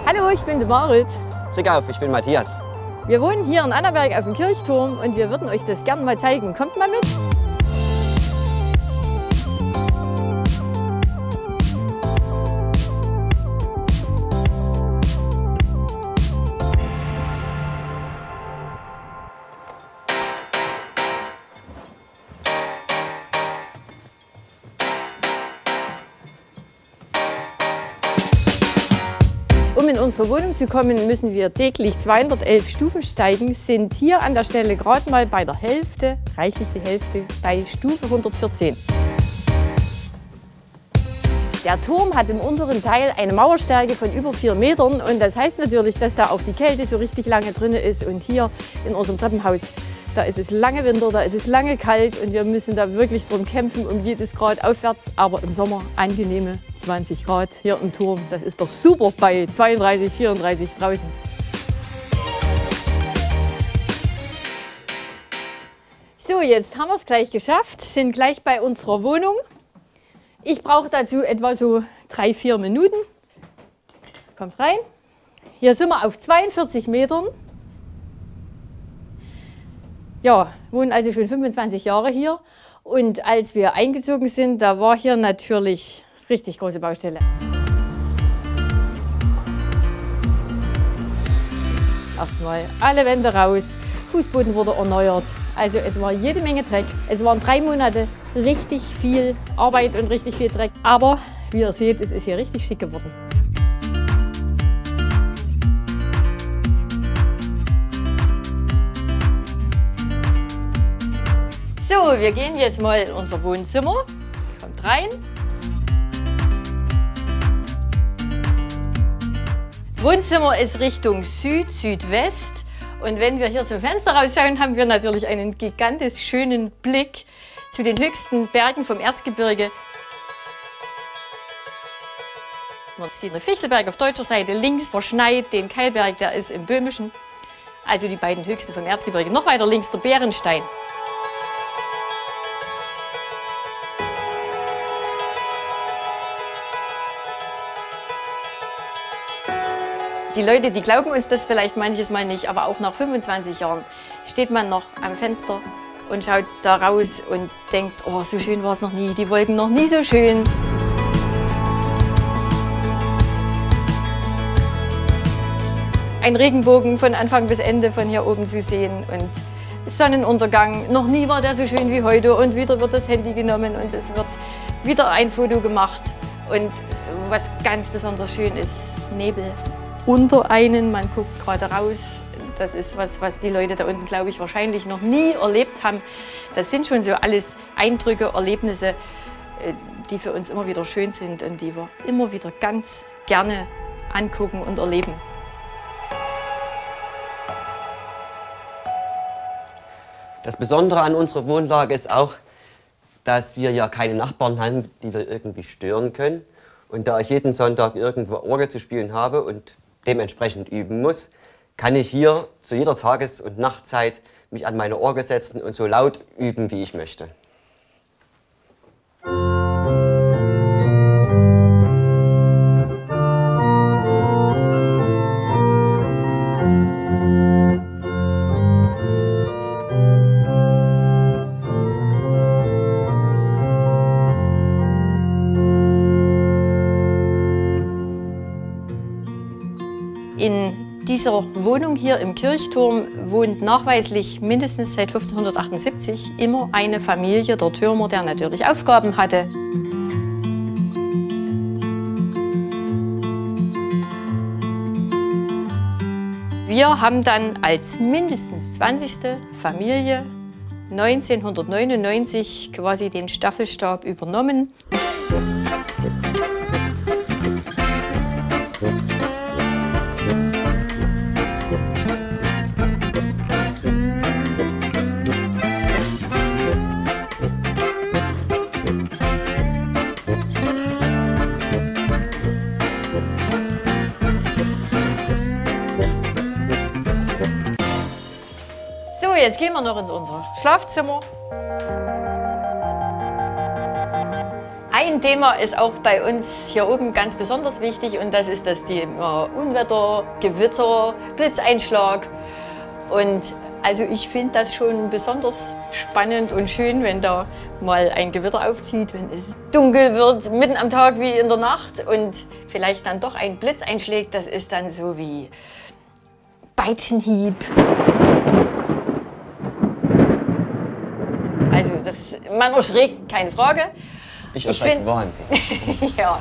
Hallo, ich bin die Marit. Klick auf, ich bin Matthias. Wir wohnen hier in Annaberg auf dem Kirchturm und wir würden euch das gerne mal zeigen. Kommt mal mit! Um in unsere Wohnung zu kommen, müssen wir täglich 211 Stufen steigen, sind hier an der Stelle gerade mal bei der Hälfte, reichlich die Hälfte, bei Stufe 114. Der Turm hat im unteren Teil eine Mauerstärke von über 4 Metern und das heißt natürlich, dass da auch die Kälte so richtig lange drin ist. Und hier in unserem Treppenhaus, da ist es lange Winter, da ist es lange kalt und wir müssen da wirklich drum kämpfen, um jedes Grad aufwärts, aber im Sommer angenehme 20 Grad hier im Turm. Das ist doch super bei 32, 34 draußen. So, jetzt haben wir es gleich geschafft, sind gleich bei unserer Wohnung. Ich brauche dazu etwa so 3-4 Minuten. Kommt rein. Hier sind wir auf 42 Metern. Ja, wohnen also schon 25 Jahre hier. Und als wir eingezogen sind, da war hier natürlich richtig große Baustelle. Erstmal alle Wände raus, Fußboden wurde erneuert. Also es war jede Menge Dreck. Es waren 3 Monate richtig viel Arbeit und richtig viel Dreck. Aber wie ihr seht, es ist hier richtig schick geworden. So, wir gehen jetzt mal in unser Wohnzimmer. Kommt rein. Wohnzimmer ist Richtung Süd, Südwest. Und wenn wir hier zum Fenster rausschauen, haben wir natürlich einen gigantisch schönen Blick zu den höchsten Bergen vom Erzgebirge. Man sieht den Fichtelberg auf deutscher Seite, links verschneit den Keilberg, der ist im Böhmischen. Also die beiden höchsten vom Erzgebirge. Noch weiter links der Bärenstein. Die Leute, die glauben uns das vielleicht manches Mal nicht, aber auch nach 25 Jahren steht man noch am Fenster und schaut da raus und denkt, oh, so schön war es noch nie, die Wolken noch nie so schön. Ein Regenbogen von Anfang bis Ende von hier oben zu sehen und Sonnenuntergang. Noch nie war der so schön wie heute und wieder wird das Handy genommen und es wird wieder ein Foto gemacht. Und was ganz besonders schön ist, Nebel. Unter einen, man guckt gerade raus. Das ist was die Leute da unten, glaube ich, wahrscheinlich noch nie erlebt haben. Das sind schon so alles Eindrücke, Erlebnisse, die für uns immer wieder schön sind und die wir immer wieder ganz gerne angucken und erleben. Das Besondere an unserer Wohnlage ist auch, dass wir ja keine Nachbarn haben, die wir irgendwie stören können. Und da ich jeden Sonntag irgendwo Orgel zu spielen habe und dementsprechend üben muss, kann ich hier zu jeder Tages- und Nachtzeit mich an meine Orgel setzen und so laut üben, wie ich möchte. In dieser Wohnung hier im Kirchturm wohnt nachweislich mindestens seit 1578 immer eine Familie, der Türmer, der natürlich Aufgaben hatte. Wir haben dann als mindestens 20. Familie 1999 quasi den Staffelstab übernommen. So, jetzt gehen wir noch in unser Schlafzimmer. Ein Ein Thema ist auch bei uns hier oben ganz besonders wichtig und das ist das Thema Unwetter, Gewitter, Blitzeinschlag. Und also ich finde das schon besonders spannend und schön, wenn da mal ein Gewitter aufzieht, wenn es dunkel wird, mitten am Tag wie in der Nacht und vielleicht dann doch ein Blitz einschlägt. Das ist dann so wie Peitschenhieb. Also man erschreckt, keine Frage. Ich erschrecke wahnsinnig. Ja.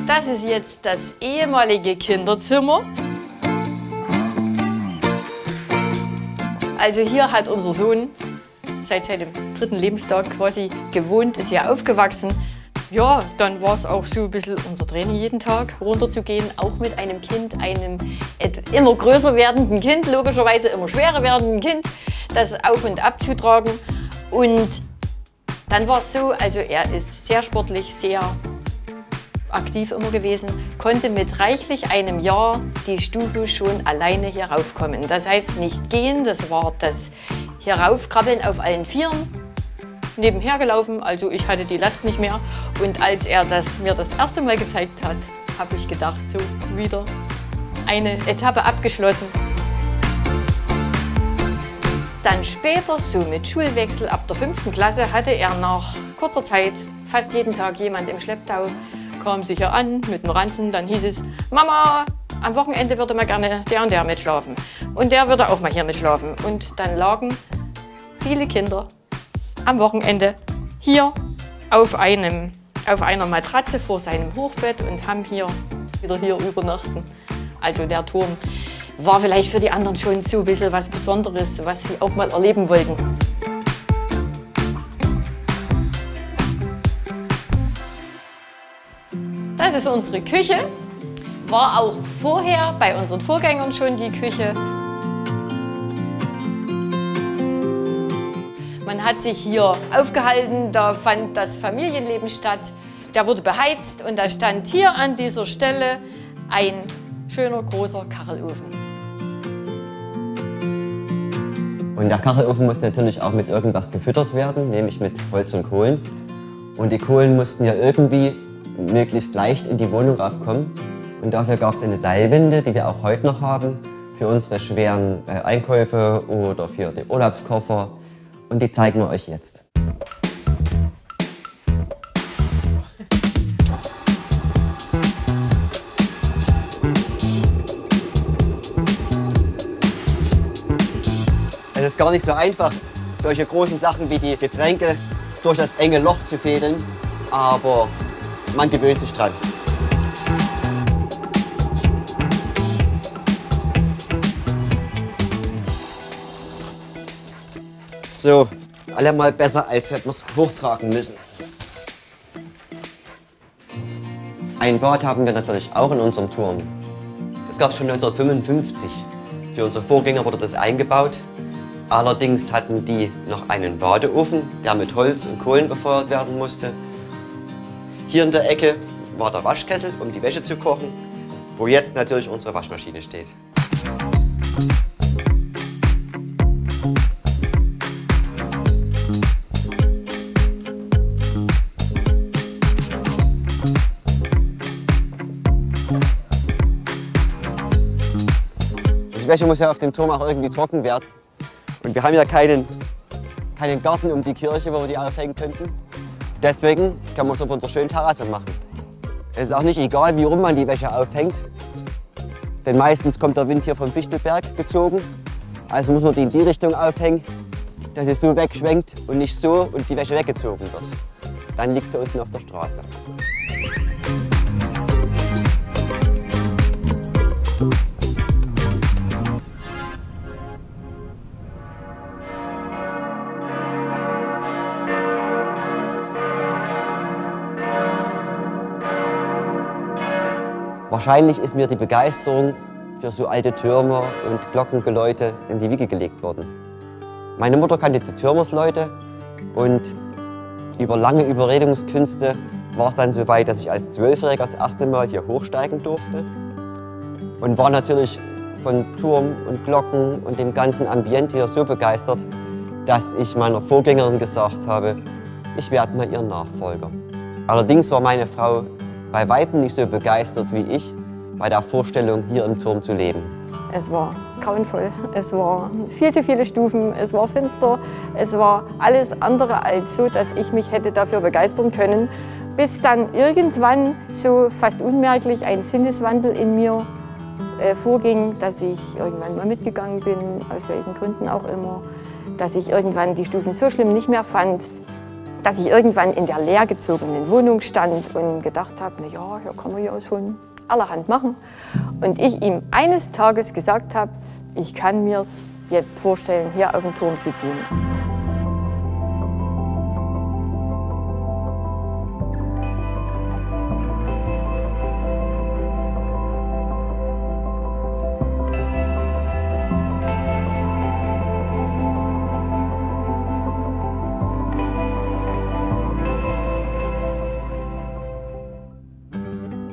Das ist jetzt das ehemalige Kinderzimmer. Also hier hat unser Sohn seit seinem 3. Lebenstag quasi gewohnt, ist hier aufgewachsen. Ja, dann war es auch so ein bisschen unser Training jeden Tag, runterzugehen, auch mit einem Kind, einem immer größer werdenden Kind, logischerweise immer schwerer werdenden Kind, das auf und ab zu tragen. Und dann war es so, also er ist sehr sportlich, sehr aktiv immer gewesen, konnte mit reichlich einem Jahr die Stufe schon alleine hier raufkommen. Das heißt nicht gehen, das war das hier raufkrabbeln auf allen Vieren. Nebenher gelaufen, also ich hatte die Last nicht mehr. Und als er mir das erste Mal gezeigt hat, habe ich gedacht, so wieder eine Etappe abgeschlossen. Dann später, so mit Schulwechsel ab der 5. Klasse, hatte er nach kurzer Zeit fast jeden Tag jemand im Schlepptau, kam sicher an mit dem Ranzen, dann hieß es, Mama, am Wochenende würde man gerne der und der mitschlafen. Und der würde auch mal hier mitschlafen. Und dann lagen viele Kinder am Wochenende hier auf einer Matratze vor seinem Hochbett und haben wieder hier übernachten. Also der Turm war vielleicht für die anderen schon so ein bisschen was Besonderes, was sie auch mal erleben wollten. Das ist unsere Küche, war auch vorher bei unseren Vorgängern schon die Küche. Man hat sich hier aufgehalten, da fand das Familienleben statt. Der wurde beheizt und da stand hier an dieser Stelle ein schöner großer Kachelofen. Und der Kachelofen musste natürlich auch mit irgendwas gefüttert werden, nämlich mit Holz und Kohlen. Und die Kohlen mussten ja irgendwie möglichst leicht in die Wohnung raufkommen. Und dafür gab es eine Seilwinde, die wir auch heute noch haben, für unsere schweren Einkäufe oder für den Urlaubskoffer. Und die zeigen wir euch jetzt. Es ist gar nicht so einfach, solche großen Sachen wie die Getränke durch das enge Loch zu fädeln, aber man gewöhnt sich dran. So, allemal besser, als hätten wir es hochtragen müssen. Ein Bad haben wir natürlich auch in unserem Turm. Das gab es schon 1955. Für unsere Vorgänger wurde das eingebaut. Allerdings hatten die noch einen Badeofen, der mit Holz und Kohlen befeuert werden musste. Hier in der Ecke war der Waschkessel, um die Wäsche zu kochen, wo jetzt natürlich unsere Waschmaschine steht. Die Wäsche muss ja auf dem Turm auch irgendwie trocken werden. Und wir haben ja keinen Garten um die Kirche, wo wir die aufhängen könnten. Deswegen kann man es auf unserer schönen Terrasse machen. Es ist auch nicht egal, wie rum man die Wäsche aufhängt. Denn meistens kommt der Wind hier vom Fichtelberg gezogen. Also muss man die in die Richtung aufhängen, dass es so wegschwenkt und nicht so und die Wäsche weggezogen wird. Dann liegt sie unten auf der Straße. Wahrscheinlich ist mir die Begeisterung für so alte Türme und Glockengeläute in die Wiege gelegt worden. Meine Mutter kannte die Türmersleute und über lange Überredungskünste war es dann so weit, dass ich als 12-Jähriger das erste Mal hier hochsteigen durfte und war natürlich von Turm und Glocken und dem ganzen Ambiente hier so begeistert, dass ich meiner Vorgängerin gesagt habe, ich werde mal ihr Nachfolger. Allerdings war meine Frau bei weitem nicht so begeistert wie ich bei der Vorstellung, hier im Turm zu leben. Es war grauenvoll, es waren viel zu viele Stufen, es war finster, es war alles andere als so, dass ich mich hätte dafür begeistern können, bis dann irgendwann so fast unmerklich ein Sinneswandel in mir vorging, dass ich irgendwann mal mitgegangen bin, aus welchen Gründen auch immer, dass ich irgendwann die Stufen so schlimm nicht mehr fand, dass ich irgendwann in der leergezogenen Wohnung stand und gedacht habe, na ja, hier kann man ja schon allerhand machen. Und ich ihm eines Tages gesagt habe, ich kann mir es jetzt vorstellen, hier auf den Turm zu ziehen.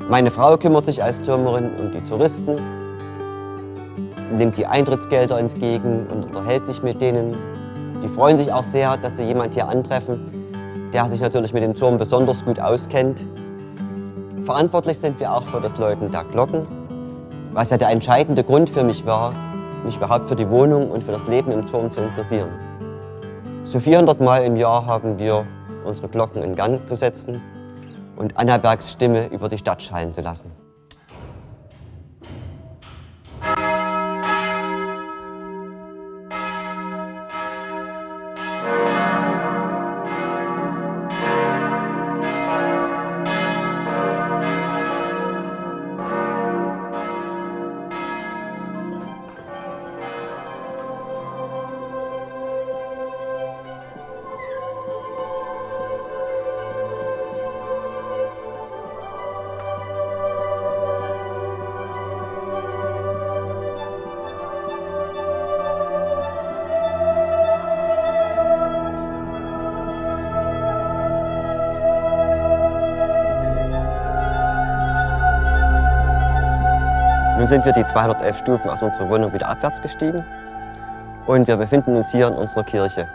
Meine Frau kümmert sich als Türmerin um die Touristen, nimmt die Eintrittsgelder entgegen und unterhält sich mit denen. Die freuen sich auch sehr, dass sie jemanden hier antreffen, der sich natürlich mit dem Turm besonders gut auskennt. Verantwortlich sind wir auch für das Läuten der Glocken, was ja der entscheidende Grund für mich war, mich überhaupt für die Wohnung und für das Leben im Turm zu interessieren. So 400 Mal im Jahr haben wir unsere Glocken in Gang zu setzen und Annabergs Stimme über die Stadt schallen zu lassen. Nun sind wir die 211 Stufen aus unserer Wohnung wieder abwärts gestiegen und wir befinden uns hier in unserer Kirche.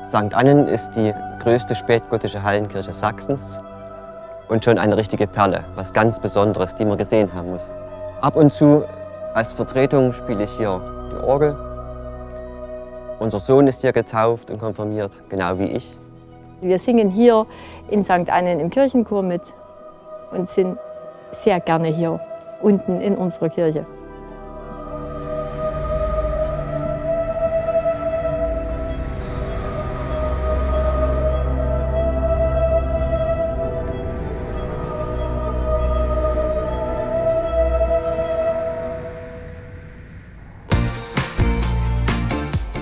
St. Annen ist die größte spätgotische Hallenkirche Sachsens und schon eine richtige Perle, was ganz Besonderes, die man gesehen haben muss. Ab und zu als Vertretung spiele ich hier die Orgel. Unser Sohn ist hier getauft und konfirmiert, genau wie ich. Wir singen hier in St. Annen im Kirchenchor mit und sind sehr gerne hier unten in unserer Kirche.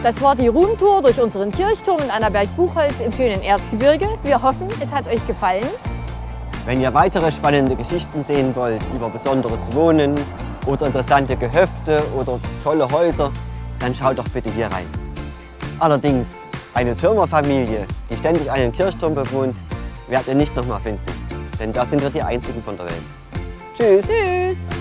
Das war die Roomtour durch unseren Kirchturm in Annaberg-Buchholz im schönen Erzgebirge. Wir hoffen, es hat euch gefallen. Wenn ihr weitere spannende Geschichten sehen wollt über besonderes Wohnen oder interessante Gehöfte oder tolle Häuser, dann schaut doch bitte hier rein. Allerdings, eine Türmerfamilie, die ständig einen Kirchturm bewohnt, werdet ihr nicht nochmal finden. Denn da sind wir die einzigen von der Welt. Tschüss! Tschüss!